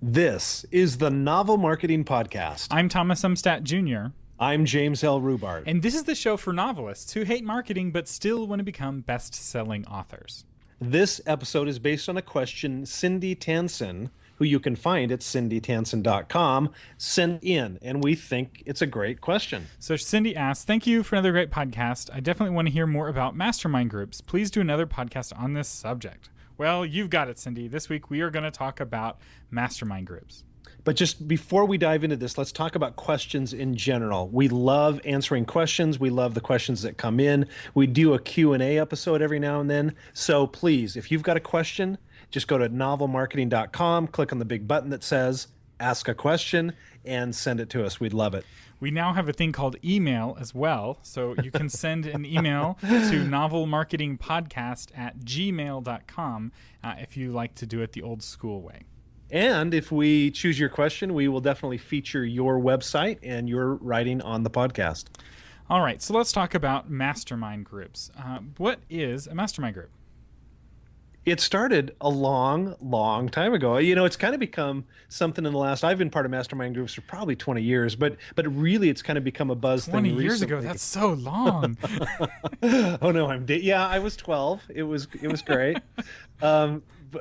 This is the Novel Marketing Podcast. I'm Thomas Umstadt Jr., I'm James L. Rubart. and this is the show for novelists who hate marketing but still want to become best-selling authors. This episode is based on a question Cindy Tansen, who you can find at cindytansen.com, sent in, and we think it's a great question. So Cindy asks, thank you for another great podcast. I definitely want to hear more about mastermind groups. Please do another podcast on this subject. Well, you've got it, Cindy. This week we are going to talk about mastermind groups. But just before we dive into this, let's talk about questions in general. We love answering questions. We love the questions that come in. We do a Q&A episode every now and then. So please, if you've got a question, just go to novelmarketing.com, click on the big button that says Ask a Question, and send it to us. We'd love it. We now have a thing called email as well. So you can send an email to novelmarketingpodcast@gmail.com if you like to do it the old school way. And if we choose your question, we will definitely feature your website and your writing on the podcast. All right, so let's talk about mastermind groups. What is a mastermind group? It started a long, long time ago. You know, it's kind of become something in the last, I've been part of mastermind groups for probably 20 years, but really it's kind of become a buzz 20 thing years recently. ago, that's so long. Oh no, yeah, I was 12. It was great.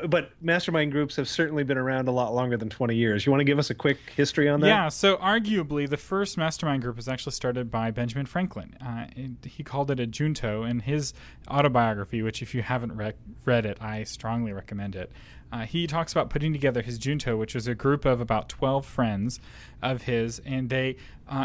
But mastermind groups have certainly been around a lot longer than 20 years. You want to give us a quick history on that? Yeah, so arguably the first mastermind group was actually started by Benjamin Franklin. He called it a junto in his autobiography, which if you haven't read it, I strongly recommend it. He talks about putting together his junto, which was a group of about 12 friends of his, and they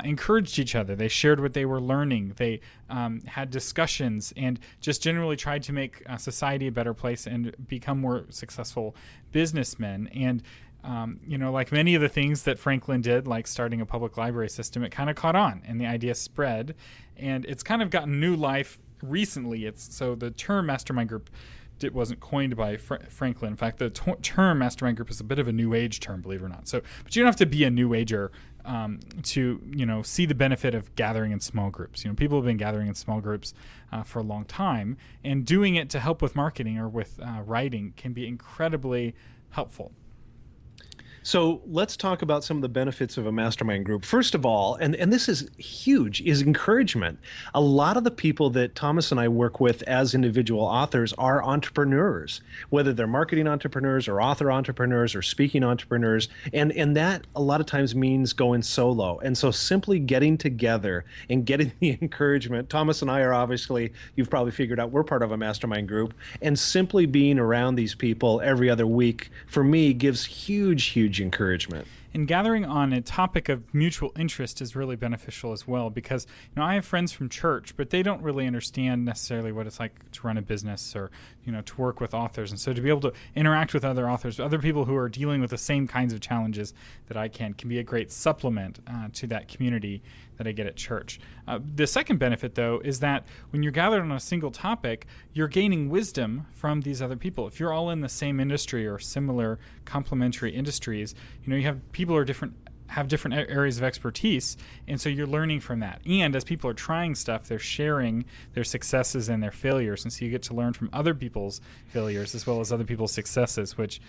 encouraged each other. They shared what they were learning. They had discussions and just generally tried to make society a better place and become more successful businessmen. And like many of the things that Franklin did, like starting a public library system, it kind of caught on and the idea spread. And it's kind of gotten new life recently. So the term mastermind group wasn't coined by Franklin. In fact, the term mastermind group is a bit of a new age term, believe it or not. But you don't have to be a new ager to see the benefit of gathering in small groups. People have been gathering in small groups for a long time, and doing it to help with marketing or with writing can be incredibly helpful. So let's talk about some of the benefits of a mastermind group. First of all, and this is huge, is encouragement. A lot of the people that Thomas and I work with as individual authors are entrepreneurs, whether they're marketing entrepreneurs or author entrepreneurs or speaking entrepreneurs. And that a lot of times means going solo. And so simply getting together and getting the encouragement. Thomas and I are obviously, you've probably figured out, we're part of a mastermind group. And simply being around these people every other week, for me, gives huge encouragement. And gathering on a topic of mutual interest is really beneficial as well, because I have friends from church, but they don't really understand necessarily what it's like to run a business or to work with authors. And so to be able to interact with other authors, other people who are dealing with the same kinds of challenges that I can be a great supplement to that community that I get at church. The second benefit, though, is that when you're gathered on a single topic, you're gaining wisdom from these other people. If you're all in the same industry or similar complementary industries, you have people have different areas of expertise, and so you're learning from that. And as people are trying stuff, they're sharing their successes and their failures, and so you get to learn from other people's failures as well as other people's successes, which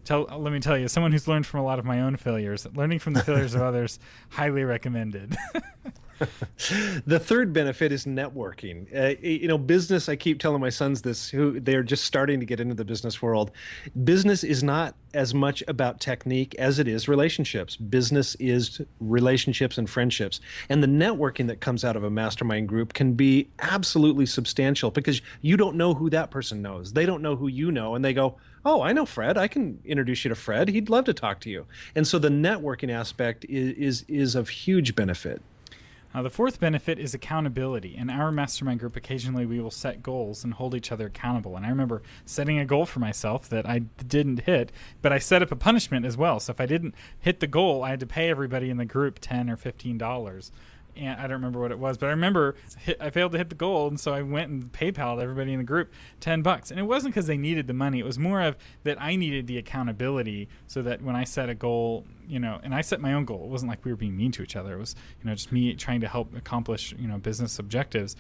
let me tell you, someone who's learned from a lot of my own failures, learning from the failures of others, highly recommended. The third benefit is networking. Business, I keep telling my sons this, who they're just starting to get into the business world. Business is not as much about technique as it is relationships. Business is relationships and friendships. And the networking that comes out of a mastermind group can be absolutely substantial, because you don't know who that person knows. They don't know who you know, and they go, oh, I know Fred. I can introduce you to Fred. He'd love to talk to you. And so the networking aspect is of huge benefit. The fourth benefit is accountability. In our mastermind group, occasionally we will set goals and hold each other accountable. And I remember setting a goal for myself that I didn't hit, but I set up a punishment as well. So if I didn't hit the goal, I had to pay everybody in the group $10 or $15. And I don't remember what it was, but I remember I failed to hit the goal, and so I went and PayPal'd everybody in the group $10. And it wasn't because they needed the money; it was more of that I needed the accountability, so that when I set a goal, and I set my own goal. It wasn't like we were being mean to each other. It was, just me trying to help accomplish, business objectives.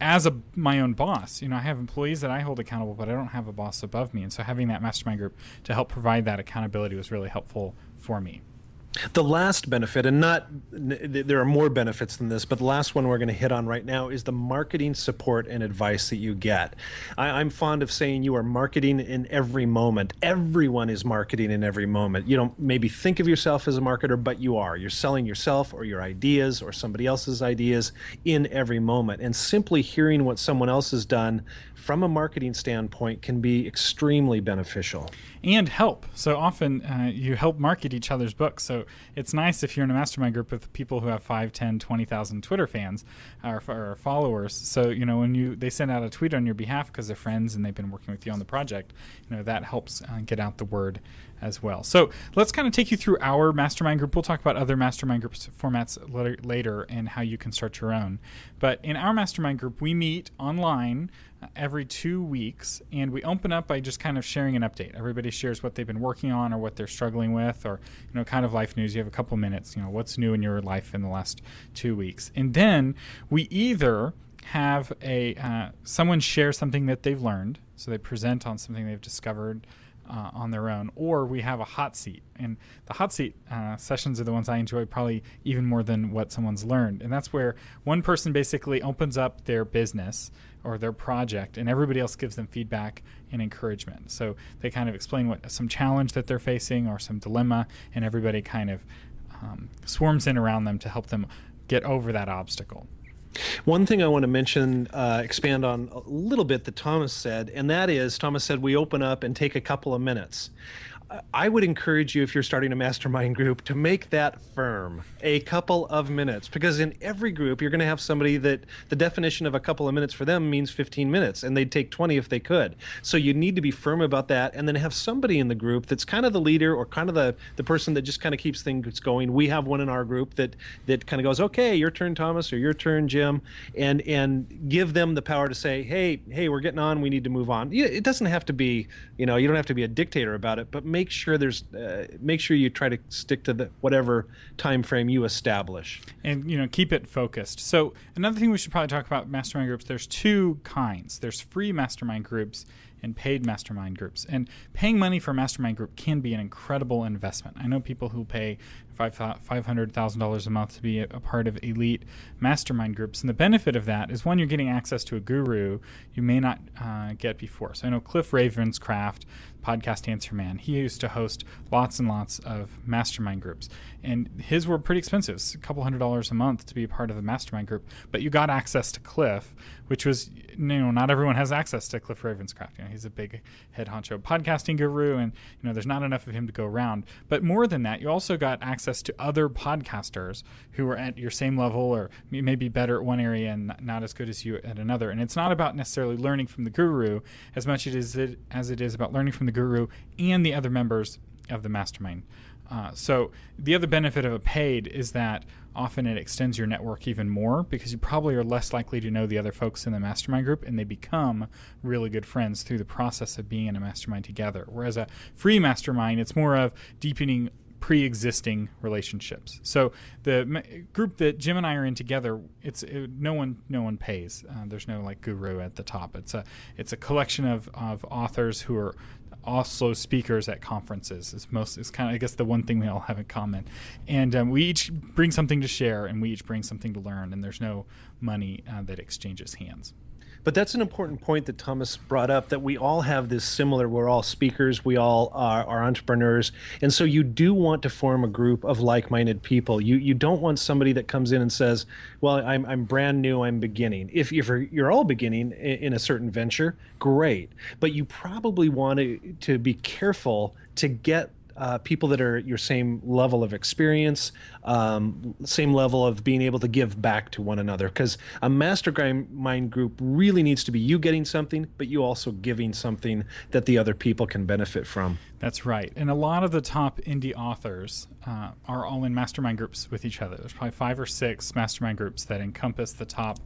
as my own boss. I have employees that I hold accountable, but I don't have a boss above me. And so having that mastermind group to help provide that accountability was really helpful for me. The last benefit, and there are more benefits than this, but the last one we're going to hit on right now is the marketing support and advice that you get. I'm fond of saying you are marketing in every moment. Everyone is marketing in every moment. You don't maybe think of yourself as a marketer, but you are. You're selling yourself or your ideas or somebody else's ideas in every moment. And simply hearing what someone else has done from a marketing standpoint can be extremely beneficial. And help. So often you help market each other's books. So it's nice if you're in a mastermind group with people who have 5, 10, 20,000 Twitter fans or followers. So, when they send out a tweet on your behalf because they're friends and they've been working with you on the project, that helps get out the word as well. So let's kind of take you through our mastermind group. We'll talk about other mastermind groups formats later and how you can start your own. But in our mastermind group, we meet online every 2 weeks, and we open up by just kind of sharing an update. Everybody shares what they've been working on or what they're struggling with, or kind of life news. You have a couple minutes, what's new in your life in the last 2 weeks. And then we either have someone share something that they've learned, so they present on something they've discovered on their own, or we have a hot seat. And the hot seat sessions are the ones I enjoy probably even more than what someone's learned. And that's where one person basically opens up their business or their project, and everybody else gives them feedback and encouragement. So they kind of explain some challenge that they're facing or some dilemma, and everybody kind of swarms in around them to help them get over that obstacle. One thing I want to mention, expand on a little bit that Thomas said, and that is, Thomas said we open up and take a couple of minutes. I would encourage you, if you're starting a mastermind group, to make that firm, a couple of minutes, because in every group you're going to have somebody that the definition of a couple of minutes for them means 15 minutes, and they'd take 20 if they could. So you need to be firm about that, and then have somebody in the group that's kind of the leader or kind of the person that just kind of keeps things going. We have one in our group that kind of goes, okay, your turn, Thomas, or your turn, Jim, and give them the power to say, hey, we're getting on, we need to move on. It doesn't have to be, you don't have to be a dictator about it, but make sure you try to stick to whatever time frame you establish, and keep it focused. So another thing we should probably talk about mastermind groups, there's two kinds. There's free mastermind groups and paid mastermind groups. And paying money for a mastermind group can be an incredible investment. I know people who pay $500,000 a month to be a part of elite mastermind groups. And the benefit of that is, one, you're getting access to a guru you may not get before. So I know Cliff Ravenscraft, podcast Answer Man, he used to host lots and lots of mastermind groups. And his were pretty expensive, a couple $100 a month to be a part of the mastermind group. But you got access to Cliff, which was, not everyone has access to Cliff Ravenscraft. He's a big head honcho podcasting guru, and there's not enough of him to go around. But more than that, you also got access to other podcasters who are at your same level or maybe better at one area and not as good as you at another. And it's not about necessarily learning from the guru as much as it is about learning from the guru and the other members of the mastermind. So the other benefit of a paid is that often it extends your network even more, because you probably are less likely to know the other folks in the mastermind group, and they become really good friends through the process of being in a mastermind together. Whereas a free mastermind, it's more of deepening pre-existing relationships. So the group that Jim and I are in together, no one pays. There's no guru at the top. It's a collection of authors who are also speakers at conferences. Is kind of, I guess, the one thing we all have in common. And we each bring something to share, and we each bring something to learn, and there's no money that exchanges hands. But that's an important point that Thomas brought up, that we all have this similar, we're all speakers, we all are entrepreneurs. And so you do want to form a group of like-minded people. You don't want somebody that comes in and says, well, I'm brand new, I'm beginning. If you're all beginning in a certain venture, great. But you probably want to be careful to get people that are your same level of experience, same level of being able to give back to one another. Because a mastermind group really needs to be you getting something, but you also giving something that the other people can benefit from. That's right. And a lot of the top indie authors are all in mastermind groups with each other. There's probably 5 or 6 mastermind groups that encompass the top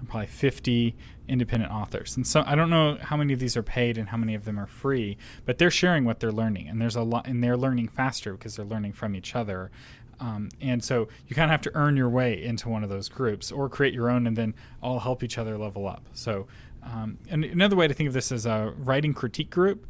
probably 50 independent authors. And so I don't know how many of these are paid and how many of them are free, but they're sharing what they're learning, and there's a lot, and they're learning faster because they're learning from each other. And so you kind of have to earn your way into one of those groups or create your own and then all help each other level up. So and another way to think of this is a writing critique group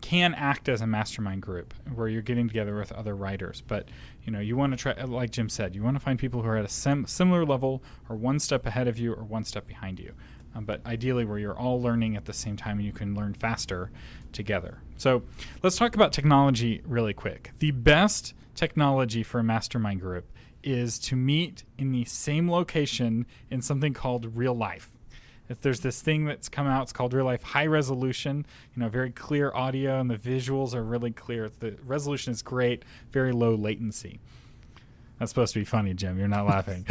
can act as a mastermind group where you're getting together with other writers. But you want to try, like Jim said, you want to find people who are at a similar level or one step ahead of you or one step behind you. But ideally where you're all learning at the same time and you can learn faster together. So let's talk about technology really quick. The best technology for a mastermind group is to meet in the same location in something called real life. If there's this thing that's come out, it's called real life high resolution, very clear audio and the visuals are really clear. The resolution is great, very low latency. That's supposed to be funny, Jim. You're not laughing.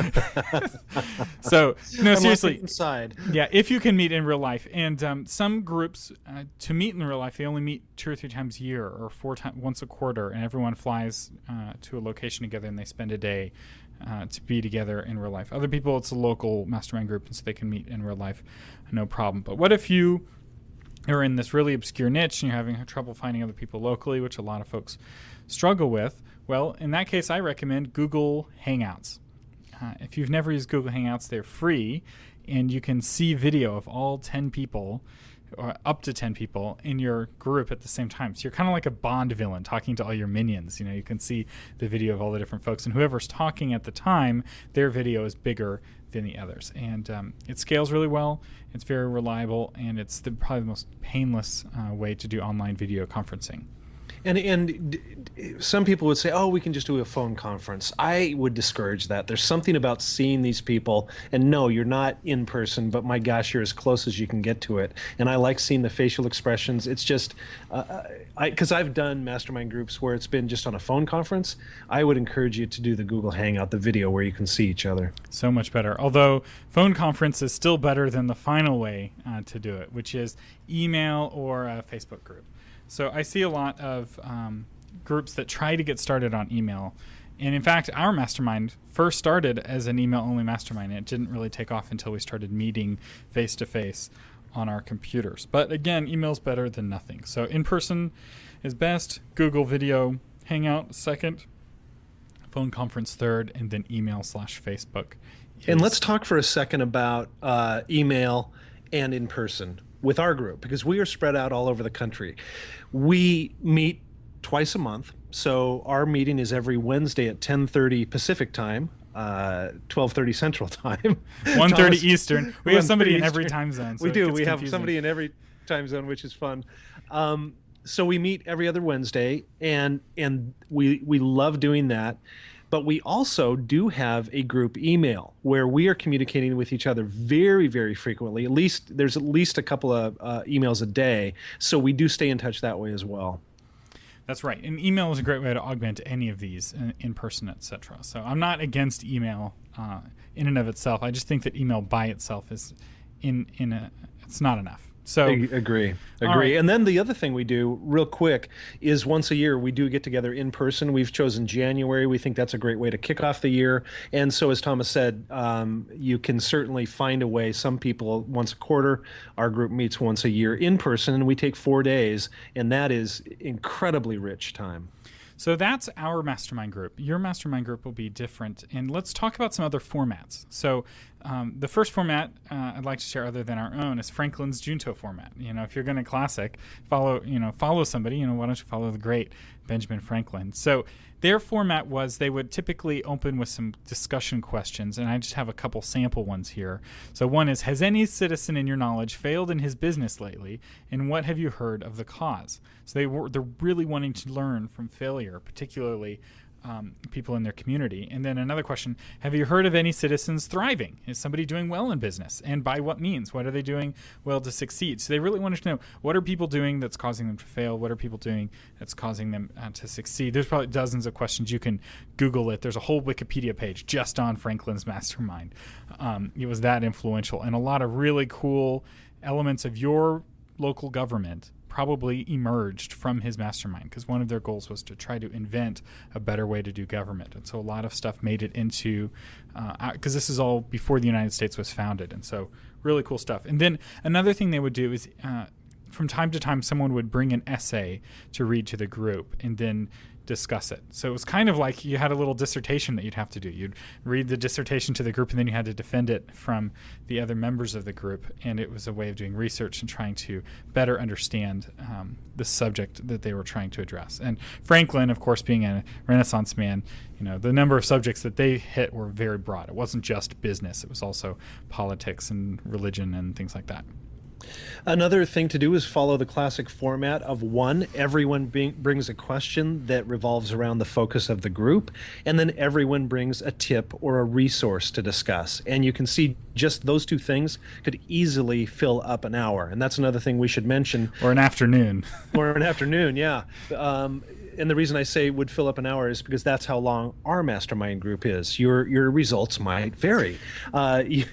So, no, seriously. Inside. Yeah, if you can meet in real life. And some groups, to meet in real life, they only meet 2 or 3 times a year or 4 times, once a quarter, and everyone flies to a location together and they spend a day to be together in real life. Other people, it's a local mastermind group, and so they can meet in real life, no problem. But what if you are in this really obscure niche and you're having trouble finding other people locally, which a lot of folks struggle with? Well, in that case, I recommend Google Hangouts. If you've never used Google Hangouts, they're free, and you can see video of all 10 people or up to 10 people in your group at the same time. So you're kind of like a Bond villain talking to all your minions. You can see the video of all the different folks, and whoever's talking at the time, their video is bigger than the others. And it scales really well. It's very reliable, and it's probably the most painless way to do online video conferencing. And some people would say, oh, we can just do a phone conference. I would discourage that. There's something about seeing these people, and no, you're not in person, but my gosh, you're as close as you can get to it. And I like seeing the facial expressions. It's just, because I've done mastermind groups where it's been just on a phone conference. I would encourage you to do the Google Hangout, the video where you can see each other. So much better. Although phone conference is still better than the final way to do it, which is email or a Facebook group. So I see a lot of groups that try to get started on email. And in fact, our mastermind first started as an email-only mastermind. And it didn't really take off until we started meeting face-to-face on our computers. But again, email's better than nothing. So in-person is best, Google Video Hangout second, phone conference third, and then email/Facebook. And let's talk for a second about email and in-person with our group, because we are spread out all over the country. We meet twice a month. So our meeting is every Wednesday at 10:30 Pacific time, 12:30 Central time. 1:30 Eastern. We have somebody in every time zone. So we do. We have somebody in every time zone, which is fun. So we meet every other Wednesday, and we love doing that. But we also do have a group email where we are communicating with each other very, very frequently. There's at least a couple of emails a day. So we do stay in touch that way as well. That's right. And email is a great way to augment any of these in person, etc. So I'm not against email in and of itself. I just think that email by itself is it's not enough. So agree. Right. And then the other thing we do real quick is once a year we do get together in person. We've chosen January. We think that's a great way to kick off the year. And so as Thomas said, you can certainly find a way. Some people once a quarter, our group meets once a year in person, and we take 4 days, and that is incredibly rich time. So that's our mastermind group. Your mastermind group will be different. And let's talk about some other formats. So the first format I'd like to share other than our own is Franklin's Junto format. If you're going to classic, follow somebody, why don't you follow the great Benjamin Franklin? So their format was they would typically open with some discussion questions, and I just have a couple sample ones here. So one is, has any citizen in your knowledge failed in his business lately, and what have you heard of the cause? So they're really wanting to learn from failure, particularly people in their community. And then another question, have you heard of any citizens thriving? Is somebody doing well in business? And by what means? What are they doing well to succeed? So they really wanted to know, what are people doing that's causing them to fail? What are people doing that's causing them to succeed? There's probably dozens of questions. You can Google it. There's a whole Wikipedia page just on Franklin's Mastermind. It was that influential. And a lot of really cool elements of your local government probably emerged from his mastermind, because one of their goals was to try to invent a better way to do government. And so a lot of stuff made it into, because this is all before the United States was founded. And so really cool stuff. And then another thing they would do is from time to time, someone would bring an essay to read to the group and then discuss it. So it was kind of like you had a little dissertation that you'd have to do. You'd read the dissertation to the group, and then you had to defend it from the other members of the group. And it was a way of doing research and trying to better understand the subject that they were trying to address. And Franklin, of course, being a Renaissance man, the number of subjects that they hit were very broad. It wasn't just business. It was also politics and religion and things like that. Another thing to do is follow the classic format of everyone brings a question that revolves around the focus of the group, and then everyone brings a tip or a resource to discuss. And you can see just those two things could easily fill up an hour. And that's another thing we should mention. Or an afternoon. Or an afternoon, yeah. And the reason I say would fill up an hour is because that's how long our mastermind group is. Your results might vary.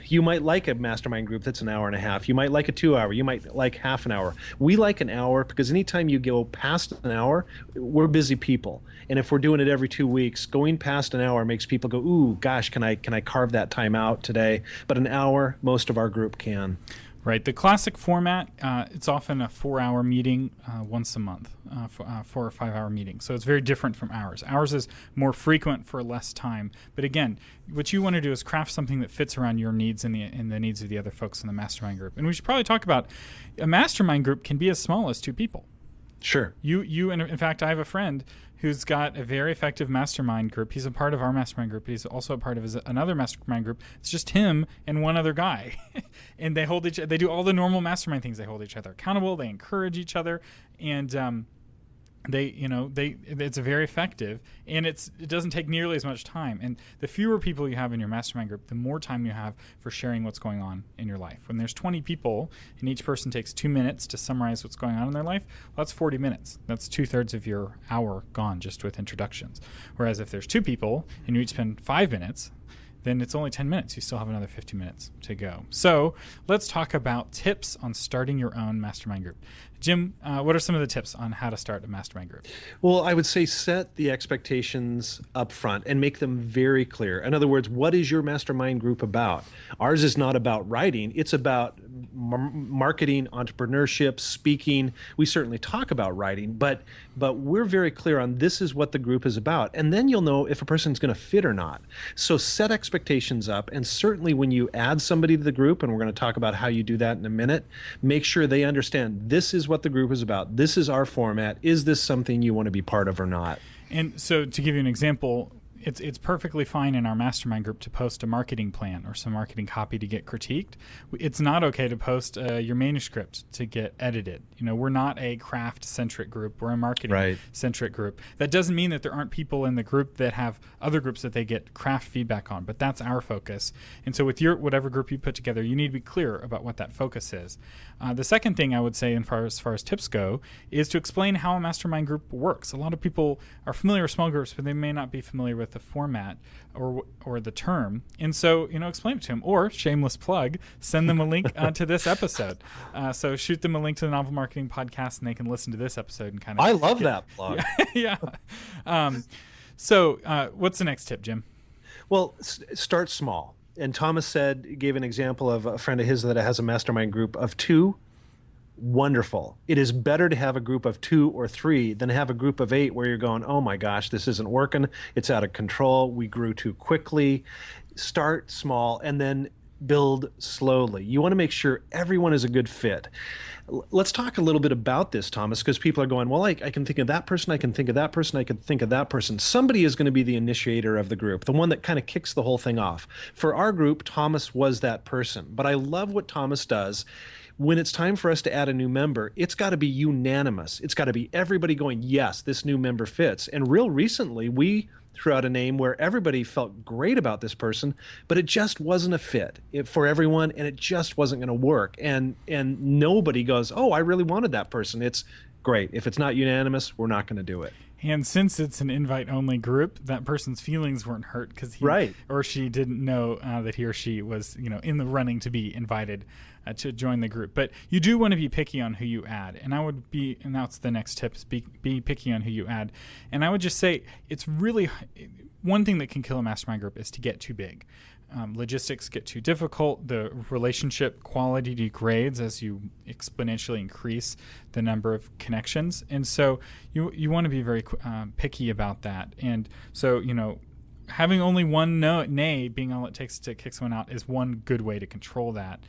You might like a mastermind group that's an hour and a half. You might like a 2 hour. You might like half an hour. We like an hour because anytime you go past an hour, we're busy people. And if we're doing it every 2 weeks, going past an hour makes people go, ooh, gosh, can I carve that time out today? But an hour, most of our group can. Right. The classic format, it's often a 4-hour meeting once a month, 4 or 5 hour meeting. So it's very different from ours. Ours is more frequent for less time. But again, what you want to do is craft something that fits around your needs and the needs of the other folks in the mastermind group. And we should probably talk about a mastermind group can be as small as 2 people. Sure. And in fact, I have a friend who's got a very effective mastermind group. He's a part of our mastermind group. He's also a part of another mastermind group. It's just him and one other guy. And they do all the normal mastermind things. They hold each other accountable. They encourage each other. And it's very effective, and it doesn't take nearly as much time. And the fewer people you have in your mastermind group, the more time you have for sharing what's going on in your life. When there's 20 people and each person takes 2 minutes to summarize what's going on in their life, well, that's 40 minutes. That's 2/3 of your hour gone just with introductions. Whereas if there's 2 people and you each spend 5 minutes, then it's only 10 minutes. You still have another 50 minutes to go. So let's talk about tips on starting your own mastermind group. Jim, what are some of the tips on how to start a mastermind group? Well, I would say set the expectations up front and make them very clear. In other words, what is your mastermind group about? Ours is not about writing. It's about marketing, entrepreneurship, speaking. We certainly talk about writing, but we're very clear on this is what the group is about. And then you'll know if a person's going to fit or not. So set expectations up. And certainly when you add somebody to the group, and we're going to talk about how you do that in a minute, make sure they understand this is what the group is about. This is our format. Is this something you want to be part of or not? And so to give you an example, it's perfectly fine in our mastermind group to post a marketing plan or some marketing copy to get critiqued. It's not okay to post your manuscript to get edited. We're not a craft-centric group. We're a marketing-centric group. That doesn't mean that there aren't people in the group that have other groups that they get craft feedback on, but that's our focus. And so with whatever group you put together, you need to be clear about what that focus is. The second thing I would say as far as tips go is to explain how a mastermind group works. A lot of people are familiar with small groups, but they may not be familiar with the format or the term. And so, explain it to them. Or, shameless plug, send them a link to this episode. So shoot them a link to the Novel Marketing Podcast, and they can listen to this episode and kind of... I love that plug. Yeah. So what's the next tip, Jim? Well, start small. And Thomas gave an example of a friend of his that has a mastermind group of 2. Wonderful. It is better to have a group of 2 or 3 than have a group of 8 where you're going, oh my gosh, this isn't working. It's out of control. We grew too quickly. Start small and then build slowly. You want to make sure everyone is a good fit. Let's talk a little bit about this, Thomas, because people are going, well, I can think of that person, I can think of that person, I can think of that person. Somebody is going to be the initiator of the group, the one that kind of kicks the whole thing off. For our group, Thomas was that person. But I love what Thomas does. When it's time for us to add a new member, it's got to be unanimous. It's got to be everybody going, yes, this new member fits. And real recently, we threw out a name where everybody felt great about this person, but it just wasn't a fit for everyone, and it just wasn't going to work. And nobody goes, oh, I really wanted that person. It's great. If it's not unanimous, we're not going to do it. And since it's an invite-only group, that person's feelings weren't hurt because he or she didn't know that he or she was, in the running to be invited to join the group. But you do want to be picky on who you add, and that's the next tip: is be picky on who you add. And I would just say it's really one thing that can kill a mastermind group is to get too big. logistics get too difficult, the relationship quality degrades as you exponentially increase the number of connections. And so you want to be very picky about that. And so, having only one nay being all it takes to kick someone out is one good way to control that,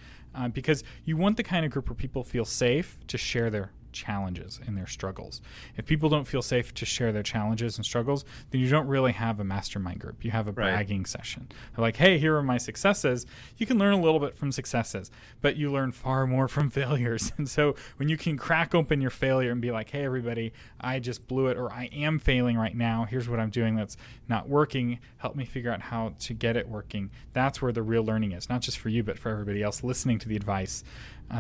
because you want the kind of group where people feel safe to share their challenges and their struggles. If people don't feel safe to share their challenges and struggles, then you don't really have a mastermind group. You have a bragging session. They're like, hey, here are my successes. You can learn a little bit from successes, but you learn far more from failures. And so when you can crack open your failure and be like, hey, everybody, I just blew it, or I am failing right now. Here's what I'm doing that's not working. Help me figure out how to get it working. That's where the real learning is, not just for you, but for everybody else listening to the advice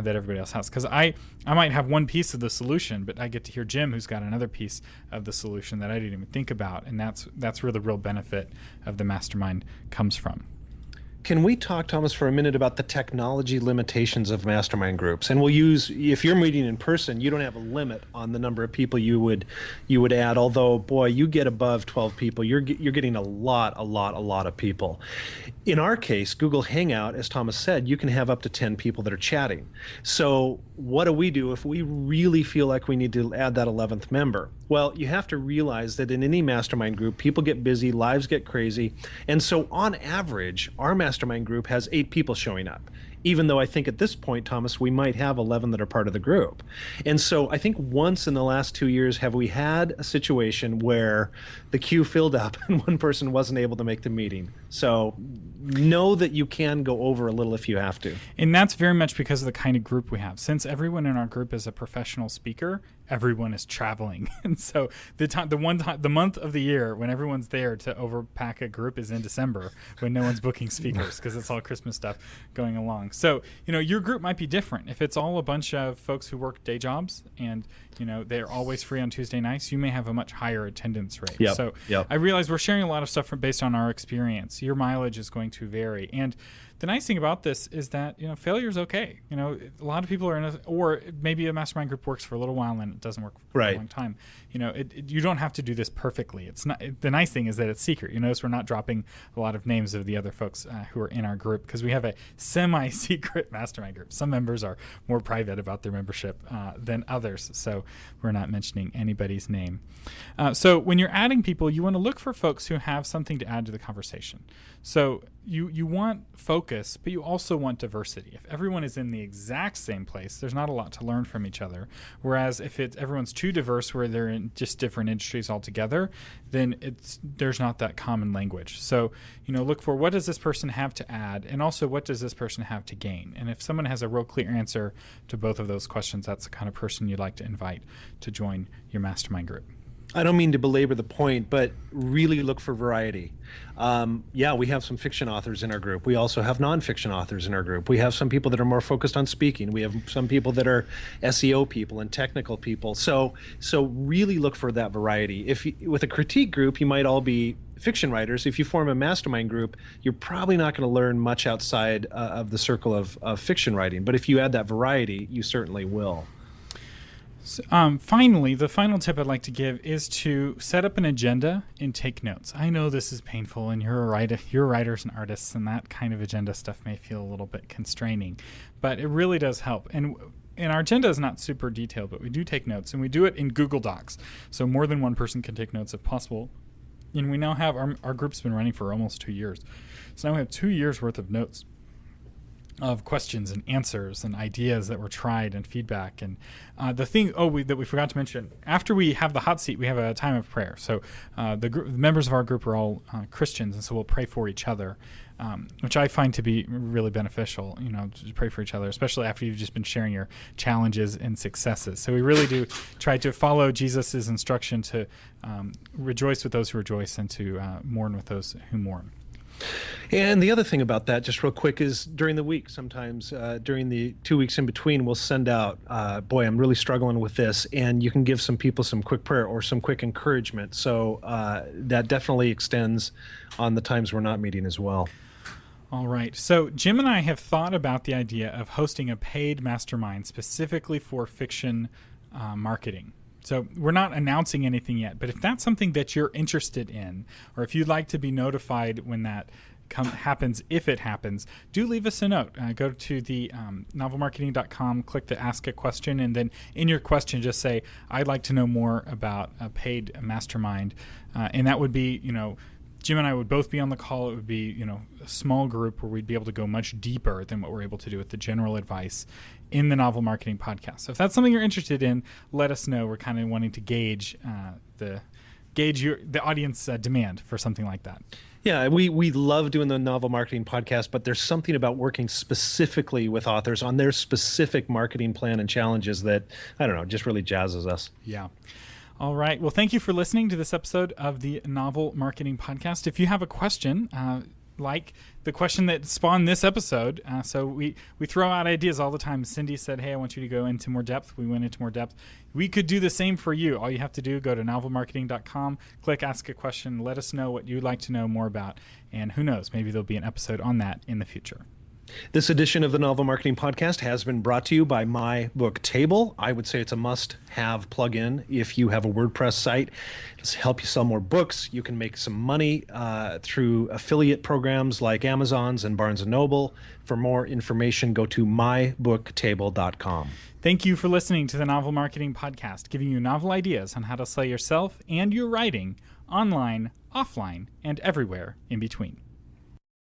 that everybody else has. Because I might have one piece of the solution, but I get to hear Jim, who's got another piece of the solution that I didn't even think about. And that's where the real benefit of the mastermind comes from. Can we talk, Thomas, for a minute about the technology limitations of mastermind groups? And we'll use, if you're meeting in person, you don't have a limit on the number of people you would add. Although, boy, you get above 12 people, you're getting a lot of people. In our case, Google Hangout, as Thomas said, you can have up to 10 people that are chatting. So what do we do if we really feel like we need to add that 11th member? Well, you have to realize that in any mastermind group, people get busy, lives get crazy. And so on average, our mastermind group has 8 people showing up. Even though I think at this point, Thomas, we might have 11 that are part of the group. And so I think once in the last 2 years have we had a situation where the queue filled up and one person wasn't able to make the meeting. So know that you can go over a little if you have to. And that's very much because of the kind of group we have. Since everyone in our group is a professional speaker, everyone is traveling. And so the month of the year when everyone's there to overpack a group is in December, when no one's booking speakers because it's all Christmas stuff going along. So, your group might be different. If it's all a bunch of folks who work day jobs and, they're always free on Tuesday nights, you may have a much higher attendance rate. I realize we're sharing a lot of stuff based on our experience. Your mileage is going to vary. And the nice thing about this is that, failure is okay. A lot of people are or maybe a mastermind group works for a little while and it doesn't work for a long time. You don't have to do this perfectly. It's not. The nice thing is that it's secret. You notice we're not dropping a lot of names of the other folks who are in our group because we have a semi-secret mastermind group. Some members are more private about their membership than others, so we're not mentioning anybody's name. So when you're adding people, you want to look for folks who have something to add to the conversation. So you want focus, but you also want diversity. If everyone is in the exact same place, there's not a lot to learn from each other. Whereas if everyone's too diverse, where they're in just different industries altogether, then there's not that common language. So look for what does this person have to add, and also what does this person have to gain. And if someone has a real clear answer to both of those questions, that's the kind of person you'd like to invite to join your mastermind group. I don't mean to belabor the point, but really look for variety. We have some fiction authors in our group. We also have nonfiction authors in our group. We have some people that are more focused on speaking. We have some people that are SEO people and technical people. So really look for that variety. With a critique group, you might all be fiction writers. If you form a mastermind group, you're probably not going to learn much outside of the circle of fiction writing. But if you add that variety, you certainly will. So, finally, the final tip I'd like to give is to set up an agenda and take notes. I know this is painful, and you're writers and artists, and that kind of agenda stuff may feel a little bit constraining, but it really does help. And our agenda is not super detailed, but we do take notes, and we do it in Google Docs, so more than one person can take notes if possible. And we now have our group's been running for almost 2 years, so now we have 2 years worth of notes of questions and answers and ideas that were tried and feedback. And the thing that we forgot to mention, after we have the hot seat, we have a time of prayer. So the members of our group are all Christians, and so we'll pray for each other, which I find to be really beneficial, to pray for each other, especially after you've just been sharing your challenges and successes. So we really do try to follow Jesus's instruction to rejoice with those who rejoice and to mourn with those who mourn. And the other thing about that, just real quick, is during the week, sometimes during the 2 weeks in between, we'll send out, I'm really struggling with this, and you can give some people some quick prayer or some quick encouragement. So that definitely extends on the times we're not meeting as well. All right. So Jim and I have thought about the idea of hosting a paid mastermind specifically for fiction marketing. So we're not announcing anything yet, but if that's something that you're interested in, or if you'd like to be notified when that happens if it happens, do leave us a note. Go to the novelmarketing.com, click the Ask a Question, and then in your question just say, I'd like to know more about a paid mastermind. And that would be, Jim and I would both be on the call. It would be, a small group where we'd be able to go much deeper than what we're able to do with the general advice in the Novel Marketing Podcast. So if that's something you're interested in, let us know. We're kind of wanting to gauge the audience demand for something like that. Yeah, we love doing the Novel Marketing Podcast, but there's something about working specifically with authors on their specific marketing plan and challenges that, I don't know, just really jazzes us. Yeah. All right. Well, thank you for listening to this episode of the Novel Marketing Podcast. If you have a question, like the question that spawned this episode, so we throw out ideas all the time. Cindy said, hey, I want you to go into more depth. We went into more depth. We could do the same for you. All you have to do, go to novelmarketing.com, click Ask a Question, let us know what you'd like to know more about, and who knows, maybe there'll be an episode on that in the future. This edition of the Novel Marketing Podcast has been brought to you by My Book Table. I would say it's a must-have plugin if you have a WordPress site. It's help you sell more books. You can make some money through affiliate programs like Amazon's and Barnes & Noble. For more information, go to mybooktable.com. Thank you for listening to the Novel Marketing Podcast, giving you novel ideas on how to sell yourself and your writing online, offline, and everywhere in between.